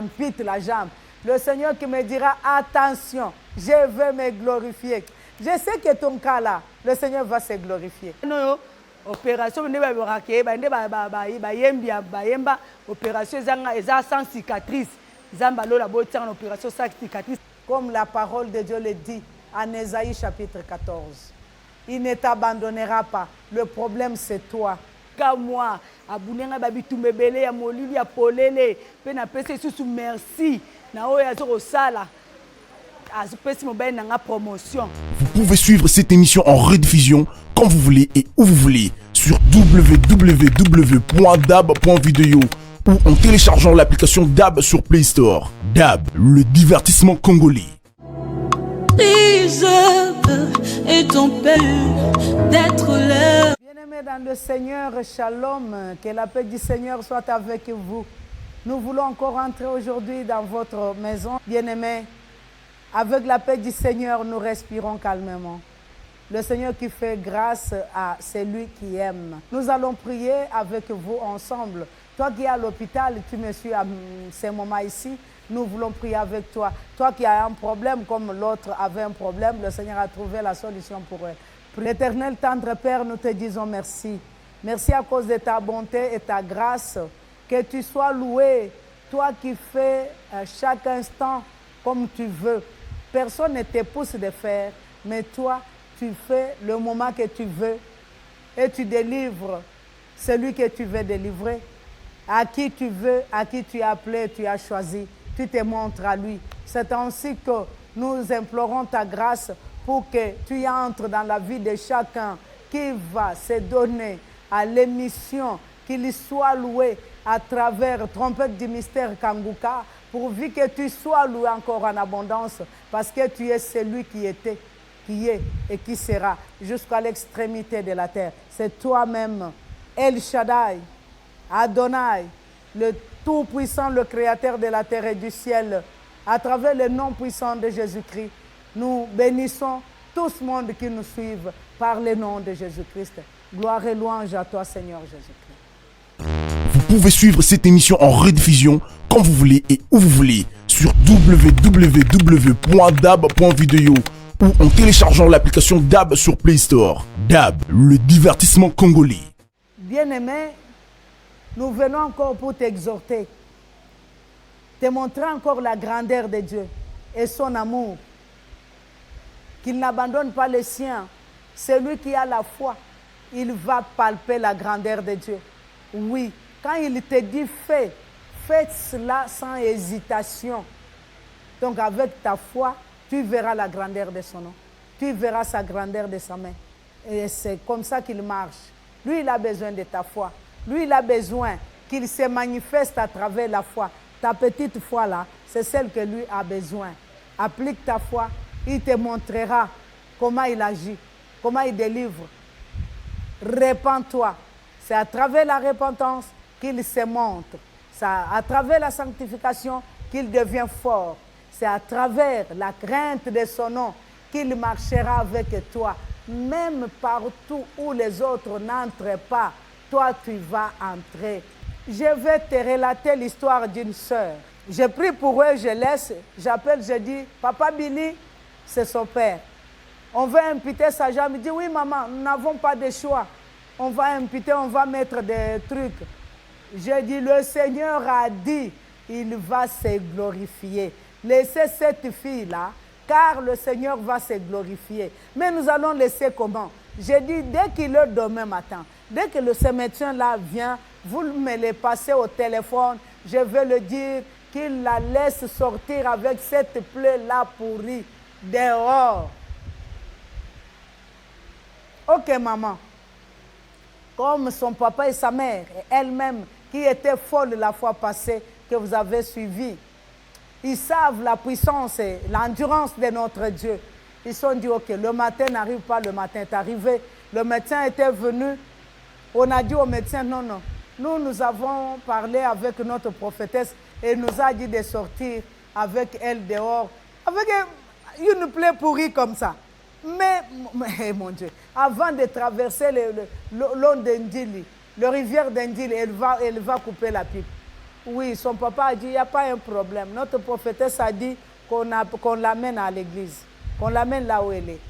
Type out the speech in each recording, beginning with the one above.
ampute la jambe. Le Seigneur qui me dira, attention, je veux me glorifier. Je sais que ton cas là, le Seigneur va se glorifier. Opération opération sans cicatrice. Comme la parole de Dieu le dit en Ésaïe chapitre 14. Il ne t'abandonnera pas. Le problème c'est toi. Moi, merci. Vous pouvez suivre cette émission en rediffusion quand vous voulez et où vous voulez sur www.dab.video ou en téléchargeant l'application DAB sur Play Store. DAB, le divertissement congolais. Et ton père d'être l'heure. Bien-aimés dans le Seigneur, shalom, que la paix du Seigneur soit avec vous. Nous voulons encore entrer aujourd'hui dans votre maison. Bien-aimés, avec la paix du Seigneur, nous respirons calmement. Le Seigneur qui fait grâce à celui qui aime. Nous allons prier avec vous ensemble. Toi qui es à l'hôpital, tu me suis à ce moment ici. Nous voulons prier avec toi. Toi qui as un problème comme l'autre avait un problème, le Seigneur a trouvé la solution pour elle. L'Éternel tendre Père, nous te disons merci. Merci à cause de ta bonté et ta grâce. Que tu sois loué, toi qui fais chaque instant comme tu veux. Personne ne te pousse de faire, mais toi, tu fais le moment que tu veux et tu délivres celui que tu veux délivrer. À qui tu veux, à qui tu as appelé, tu as choisi. Tu te montres à lui. C'est ainsi que nous implorons ta grâce pour que tu entres dans la vie de chacun qui va se donner à l'émission, qu'il soit loué à travers Trompette du Mystère Kanguka, pourvu que tu sois loué encore en abondance, parce que tu es celui qui était, qui est et qui sera jusqu'à l'extrémité de la terre. C'est toi-même, El Shaddai, Adonai, le Tout-Puissant, le Créateur de la terre et du ciel, à travers le nom puissant de Jésus-Christ. Nous bénissons tout ce monde qui nous suit par le nom de Jésus-Christ. Gloire et louange à toi, Seigneur Jésus-Christ. Vous pouvez suivre cette émission en rediffusion quand vous voulez et où vous voulez sur www.dab.video ou en téléchargeant l'application DAB sur Play Store. DAB, le divertissement congolais. Bien-aimé, nous venons encore pour t'exhorter, te montrer encore la grandeur de Dieu et son amour, qu'il n'abandonne pas les siens. Celui qui a la foi, il va palper la grandeur de Dieu. Oui, quand il te dit fais cela sans hésitation. Donc avec ta foi, tu verras la grandeur de son nom. Tu verras sa grandeur de sa main. Et c'est comme ça qu'il marche. Lui, il a besoin de ta foi. Lui, il a besoin qu'il se manifeste à travers la foi. Ta petite foi là, c'est celle que lui a besoin. Applique ta foi, il te montrera comment il agit, comment il délivre. Répands-toi. C'est à travers la repentance qu'il se montre. C'est à travers la sanctification qu'il devient fort. C'est à travers la crainte de son nom qu'il marchera avec toi. Même partout où les autres n'entrent pas, toi tu vas entrer. Je vais te relater l'histoire d'une sœur. Je prie pour eux, je laisse, j'appelle, je dis, Papa Billy, c'est son père. On veut imputer sa jambe. Il dit, oui maman, nous n'avons pas de choix. On va imputer, on va mettre des trucs. Je dis, le Seigneur a dit, il va se glorifier. Laissez cette fille-là, car le Seigneur va se glorifier. Mais nous allons laisser comment? J'ai dit, dès qu'il est demain matin, dès que ce médecin-là vient, vous me le passez au téléphone, je vais le dire qu'il la laisse sortir avec cette plaie-là pourrie dehors. Ok, maman. Comme son papa et sa mère, et elle-même, qui était folle la fois passée, que vous avez suivi, ils savent la puissance et l'endurance de notre Dieu. Ils se sont dit, ok, le matin n'arrive pas, le matin est arrivé. Le médecin était venu. On a dit au médecin, non, non. Nous avons parlé avec notre prophétesse et il nous a dit de sortir avec elle dehors, avec une plaie pourrie comme ça. Mais mon Dieu, avant de traverser l'eau d'Indili, la rivière d'Indili, elle va couper la pipe. Oui, son papa a dit, il n'y a pas un problème. Notre prophétesse a dit qu'on l'amène à l'église, qu'on l'amène là où elle est.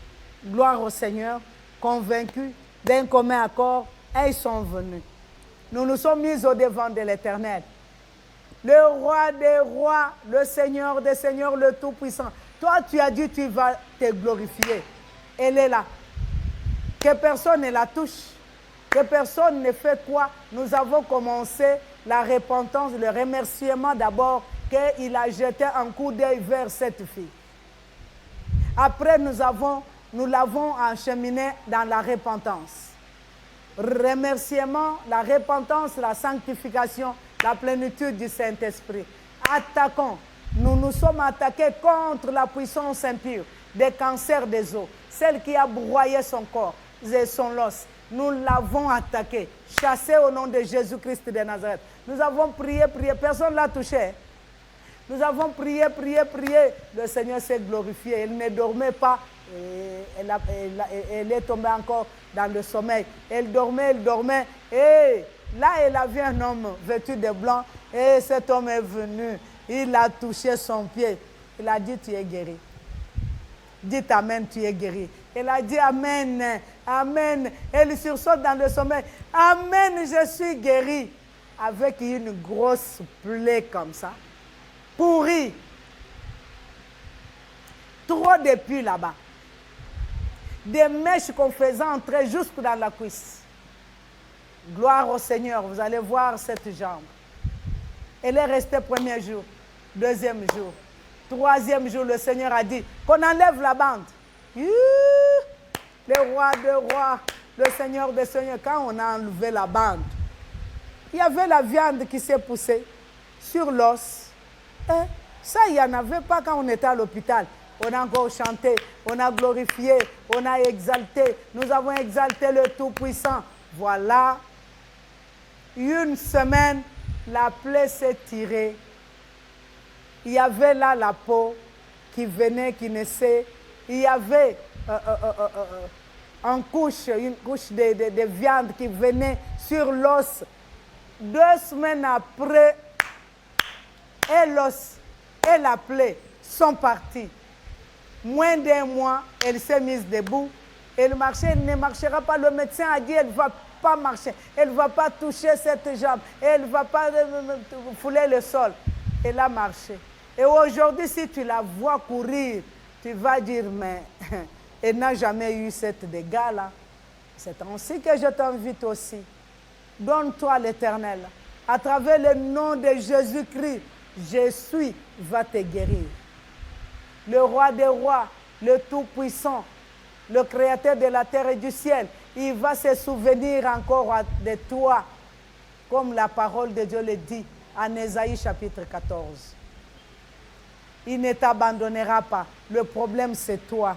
Gloire au Seigneur, convaincus d'un commun accord, et ils sont venus. Nous nous sommes mis au devant de l'Éternel. Le roi des rois, le Seigneur des seigneurs, le Tout-Puissant. Toi, tu as dit, tu vas te glorifier. Elle est là. Que personne ne la touche. Que personne ne fait quoi. Nous avons commencé la repentance, le remerciement d'abord qu'il a jeté un coup d'œil vers cette fille. Après, nous l'avons acheminé dans la repentance. Remerciement, la repentance, la sanctification, la plénitude du Saint-Esprit. Attaquons. Nous nous sommes attaqués contre la puissance impure des cancers des os, celle qui a broyé son corps et son os. Nous l'avons attaqué, chassé au nom de Jésus-Christ de Nazareth. Nous avons prié, personne ne l'a touché. Nous avons prié. Le Seigneur s'est glorifié. Elle ne dormait pas. Elle est tombée encore dans le sommeil. Elle dormait. Et là, elle a vu un homme vêtu de blanc. Et cet homme est venu. Il a touché son pied. Il a dit, tu es guéri. Dites Amen, tu es guéri. Elle a dit Amen, Amen. Elle sursaute dans le sommeil. Amen, je suis guéri. Avec une grosse plaie comme ça. Pourrie. Trop de pus là-bas. Des mèches qu'on faisait entrer jusque dans la cuisse. Gloire au Seigneur, vous allez voir cette jambe. Elle est restée premier jour, deuxième jour, troisième jour, le Seigneur a dit qu'on enlève la bande. Le roi des rois, le Seigneur des seigneurs, quand on a enlevé la bande, il y avait la viande qui s'est poussée sur l'os. Ça, il n'y en avait pas quand on était à l'hôpital. On a encore chanté, on a glorifié, on a exalté. Nous avons exalté le Tout-Puissant. Voilà. Une semaine, la plaie s'est tirée. Il y avait là la peau qui venait, qui naissait. Il y avait une couche de viande qui venait sur l'os. 2 semaines après, et l'os et la plaie sont partis. Moins d'1 mois, elle s'est mise debout. Elle marchait, elle ne marchera pas. Le médecin a dit, elle ne va pas marcher. Elle ne va pas toucher cette jambe. Elle ne va pas fouler le sol. Elle a marché. Et aujourd'hui, si tu la vois courir, tu vas dire, mais elle n'a jamais eu cette dégât-là. C'est ainsi que je t'invite aussi. Donne-toi l'Éternel. À travers le nom de Jésus-Christ, Jésus va te guérir. Le roi des rois, le Tout-Puissant, le Créateur de la terre et du ciel, il va se souvenir encore de toi, comme la parole de Dieu le dit en Ésaïe chapitre 14. Il ne t'abandonnera pas. Le problème, c'est toi.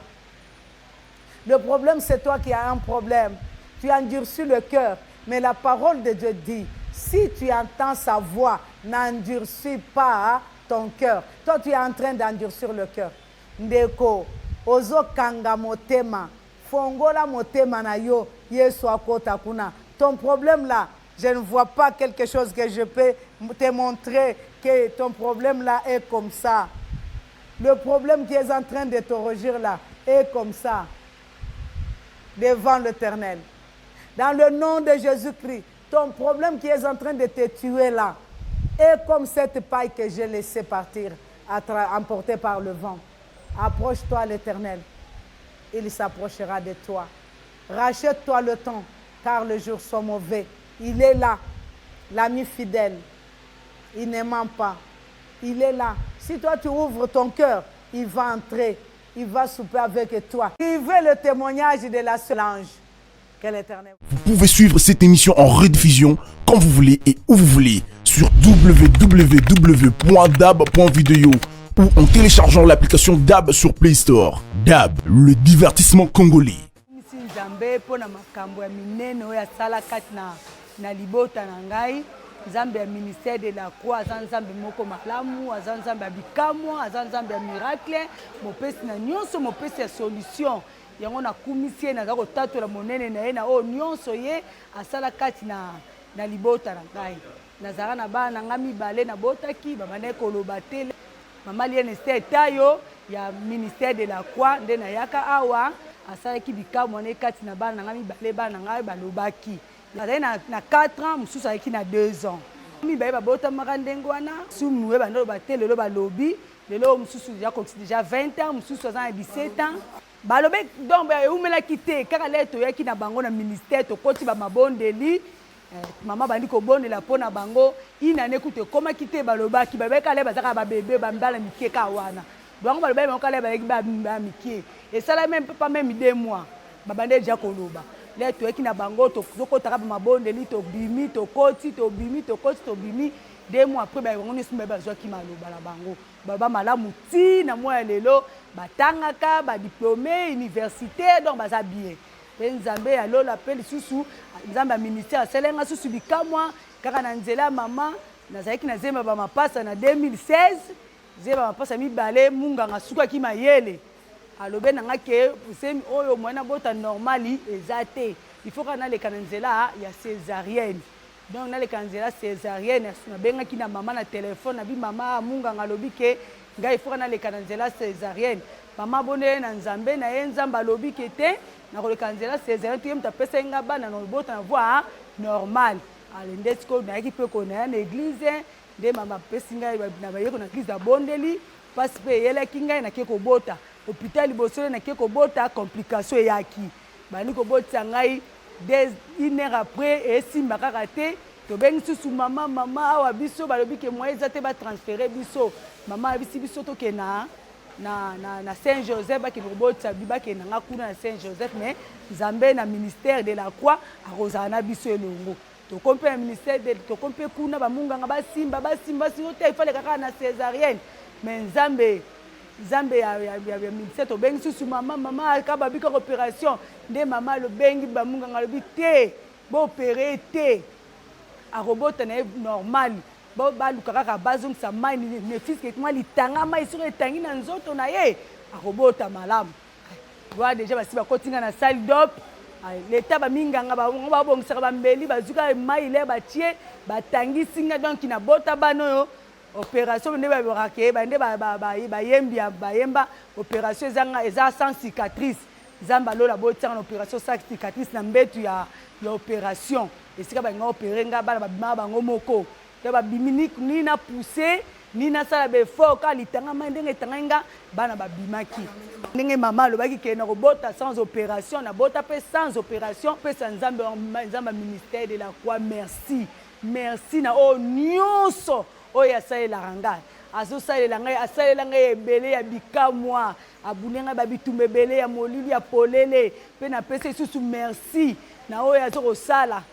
Le problème, c'est toi qui as un problème. Tu as endurci le cœur. Mais la parole de Dieu dit, si tu entends sa voix, n'endurcis pas ton cœur. Toi, tu es en train d'endurcir le cœur. Ndeko, ozo kanga motema, fongola motema na yo, yesu akota kuna. Ton problème là, je ne vois pas quelque chose que je peux te montrer que ton problème là est comme ça. Le problème qui est en train de te rougir là est comme ça, devant l'Éternel. Dans le nom de Jésus-Christ, ton problème qui est en train de te tuer là est comme cette paille que j'ai laissée partir, emportée par le vent. Approche-toi à l'Éternel, il s'approchera de toi. Rachète-toi le temps, car les jours sont mauvais. Il est là, l'ami fidèle. Il ne ment pas. Il est là. Si toi tu ouvres ton cœur, il va entrer, il va souper avec toi. Il veut le témoignage de la seule ange. Que l'Éternel. Vous pouvez suivre cette émission en rediffusion quand vous voulez et où vous voulez sur www.dab.video ou en téléchargeant l'application DAB sur Play Store. DAB, le divertissement congolais. Nzambe ya ministère de la croix, Nzambe moko malamu, Nzambe ya bikamwa, Nzambe ya miracle, mopesi na nyonso, mopesi ya solution. Yango na kumisie na zako tatu la monene na ye na o nyonso ye asala kati na libota na ngai. nazara na bana nga mibale na botaki babane koloba tele mama Liane Esther Tayo ya ministère de la Croix nde na yaka awa asalaki bikamwa ne kati na bana nga mibale bana nga balobaki nazali na 4 ans mususu ayaki na 2 ans mibale babotamaka ndenge wana sumuwe bandoloba te lelo balobi lelo mususu déjà 20 ans mususu aza na 17 ans balobe donc eumelaki te kaka le toyaki na bango na ministère tokoti bamabondeli mama bandi kobondela mpo na bango inane kutu ekomaki te balobaki babeka le bazaka babebe bambala mike ka wana bango balobai bango kale bayeki bamike esala même pas même 2 mois babande déjà koloba le toyaki na bango tokotaka bamabondeli tobimi tokoti tobimi 2 mois après bango nyonso bazwaki maloba na bango baba malamu ti na mwa ya lelo batangaka badiplômé université donc baza bien pe nzambe alola pe lisusu nzambe ya ministère asalenga susu bikamwa kaka na nzela mama nazalaki na zemba bamapasa na 2016 zemba bamapasa mibale munganga asukaki mayele alobe nanga ke oyo mwana bota normali eza te il faut kana leka na nzela ya césarienne donc naleka na nzela césarienne nabengaki na mama na telefone nabi mama munganga alobi ke ngai il faut kana leka na nzela césarienne mama bonele na nzambe na ye nzambe alobi ke te nakoleka nzela césarienne tuye mutu apesa nga bana na bota na voie normal alende sikoyo nayaki mpe konaya na église nde mama apesi ngai na bayeko na église abondeli mpasi mpe eyelaki ngai nake kobota hôpital liboso nake kobota complication eyaki bandi kobotisa ngai 1 heure après esimba kaka te tobengi susu mama awa biso balobi ke mwa eza te batransfere biso mama abisi biso tokena na Saint Joseph bakende kobotisa bakenda nga kuna na Saint Joseph mais nzambe na ministère de la Croix akozala na biso elongo tokompe na ministère tokompe kuna bamunganga basimba te ifale kaka na césarienne mais nzambe ya ministère tobengi susu mama ka babika opération nde mama lobengi bamunganga lobi te boopere te akobota na ye normal baluka kaka bazongisa mai nefiske mwa litanga mai soki etangi na nzoto na ye akobota malamu wa deja basi bakotinga na salle d'op leta baminganga bango babongisaka bambeli bazuka mai le batie batangisi nga donc na bota bana oyo opération nde babokake bande bayemba opération eza sans cicatrice nzambe alola botianga na opération sans cicatrice na mbetu ya opération esika balinga opere nga bana babimaka bango moko te babimi ni na pousse ni nasala befort ka litanga mai ndenge etanga nga bana babimaki ndenge mama alobaki ke na kobota sans opération na bota mpe sans opération pesa nzambe ministère de la Croix merci na oyo nyonso oyo asalelaka ngai azosalela ngai asalela ngai ebele ya bikamwa abune ngai babitumba ebele ya molili ya polele mpe napesa lisusu merci na oyo azokosala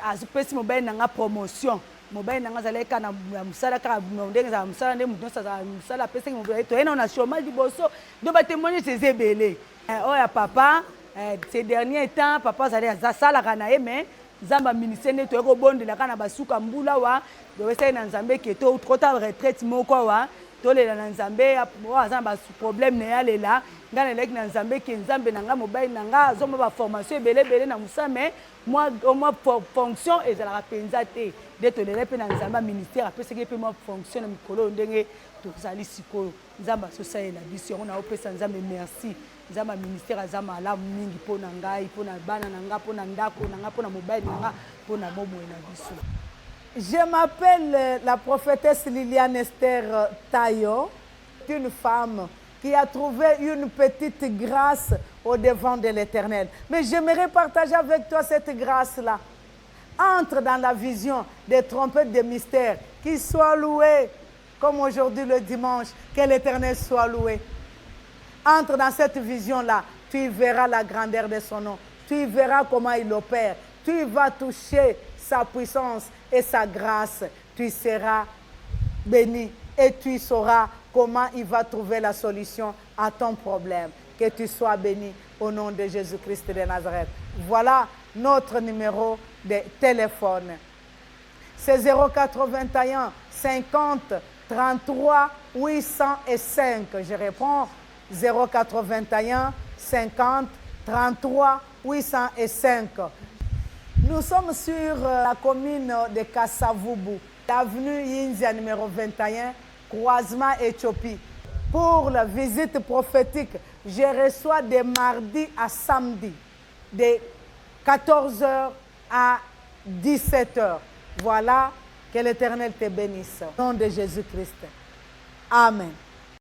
azopesi mobali na nga promotion mobali na nga azalaki kaka na mosala kaka ndenge ezala mosala nde moto nyonso azala mosala apesaki mobali toyena na chômage liboso do batémoignage eza ebele oyo ya papa ces derniers temps papa asalaka na ye mais nzambe ministère nde toyeki kobondelaka na basuka mbula wa toyesali na nzambe ke tokota retraite moko awa tolela na nzambe oyo aza na baproblème na ye alela ngai naleki na nzambe ke nzambe na ngai mobali na ngai azomba baformation ebele na mosa mais mwa fonction ezalaka mpenza te nde tolela mpe na nzambe ministère apesaki mpe mwa fonction na mikolo oyo ndenge tozali sikoyo nzambe azosalela biso yango naopesa nzambe merci nzambe ministère aza malamu mingi mpo na ngai mpo na bana na ngai mpo na ndako na ngai mpo na mobali na ngai mpo na bomoi na biso. Je m'appelle la prophétesse Liane Esther Tayo, une femme qui a trouvé une petite grâce au devant de l'Éternel. Mais j'aimerais partager avec toi cette grâce-là. Entre dans la vision des trompettes de mystère, qu'il soit loué, comme aujourd'hui le dimanche, que l'Éternel soit loué. Entre dans cette vision-là, tu verras la grandeur de son nom, tu verras comment il opère, tu vas toucher sa puissance et sa grâce, tu seras béni et tu sauras comment il va trouver la solution à ton problème. Que tu sois béni au nom de Jésus-Christ de Nazareth. Voilà notre numéro de téléphone. C'est 081 50 33 805. Je réponds 081 50 33 805. Nous sommes sur la commune de Kassavubu, l'avenue Yinzia numéro 21, croisement Éthiopie. Pour la visite prophétique, je reçois de mardi à samedi, de 14h à 17h. Voilà, que l'Éternel te bénisse. Au nom de Jésus-Christ. Amen.